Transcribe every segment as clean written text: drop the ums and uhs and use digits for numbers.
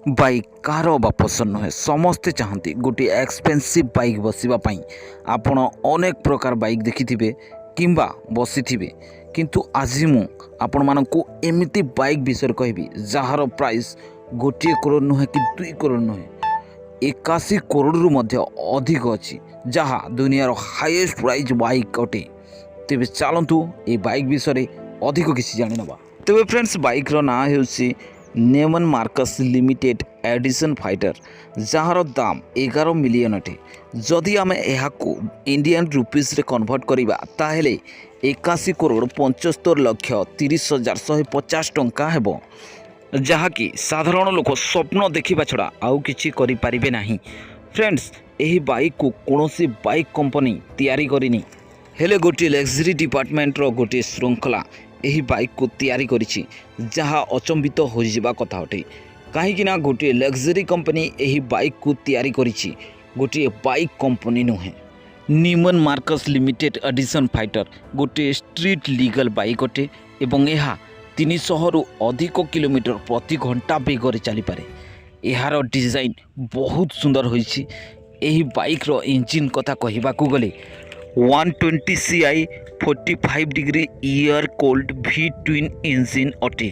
Bike car बा पसंद नुहे समस्ते चाहती गोटे एक्सपेंसिव बाइक बसवाई। आपण अनेक प्रकार बाइक देखिथिबे किंबा बसीथिबे, किंतु आज आपण मानकु एमिति बाइक विषय कहबी जार प्राइस 1 करोड़ नुहे कि 2 करोड़ नुहे 81 करोड़ रु मध्य अधिक अच्छी, जहाँ दुनियार हाईएस्ट प्राइस बाइक अटे। तेबे चलतु ये बाइक विषय अधिक किसी जानि नबा। तेबे फ्रेंड्स, बाइक रो ना हेउसी Neiman Marcus limited edition fighter, जार दाम 11 मिलियन अटे। जदि आम यह इंडियन रुपीस रे कन्वर्ट करिबा ताहेले 81 करोड़ 75 लक्ष 30,150 टंका हेबो, जहाँकि साधारण लोक स्वप्न देखा छड़ा आउ किछि करि परिबे नाही। फ्रेंड्स, यही बाइक को कौनसी बाइक कंपनी तैयारी करिनी, हेले गोटे लग्जरी डिपार्टमेंट रो गोटे श्रृंखला यही बाइक को तैयारी करिछि, जहाँ अचंबित हो जिबा कथा अटे। कहीं ना गोटे लग्जरी कंपनी यही बाइक को तैयारी करिछि, गोटे बाइक कंपनी नुहे। नीमन मार्कस लिमिटेड एडिशन फाइटर गोटे स्ट्रीट लीगल बाइक अटे एवं यह 300 रु अधिक किलोमीटर प्रति घंटा बेगर चली पारे। यार डिजाइन बहुत सुंदर होइछि। यही बाइक रो इंजिन कथा कहिबाकू गले 120 CI 45 degree air cold V twin engine अटे।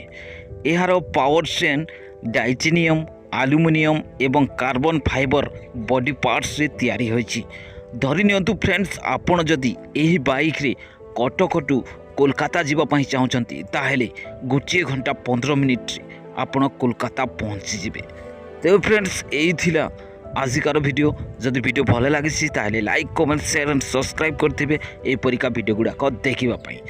यार पावर ट्रेन टाइटेनियम, एल्युमिनियम एवं कार्बन फाइबर बॉडी पार्ट्स रे तैयारी होइछि। धरि नियंतु फ्रेंड्स, आपण जदि एही बाइक रे कटकटू कोलकाता जीवा पई चाहउछंती ताहेले 1 घंटा 15 मिनिट रे आपण कोलकाता पहुंची जिबे। तेबे फ्रेंड्स, एही थिला आजिकार वीडियो। जदि वीडियो भल लगी ताहेले like, comment, share and subscribe करथिबे ए परिका वीडियो गुडाक देखिबा पई।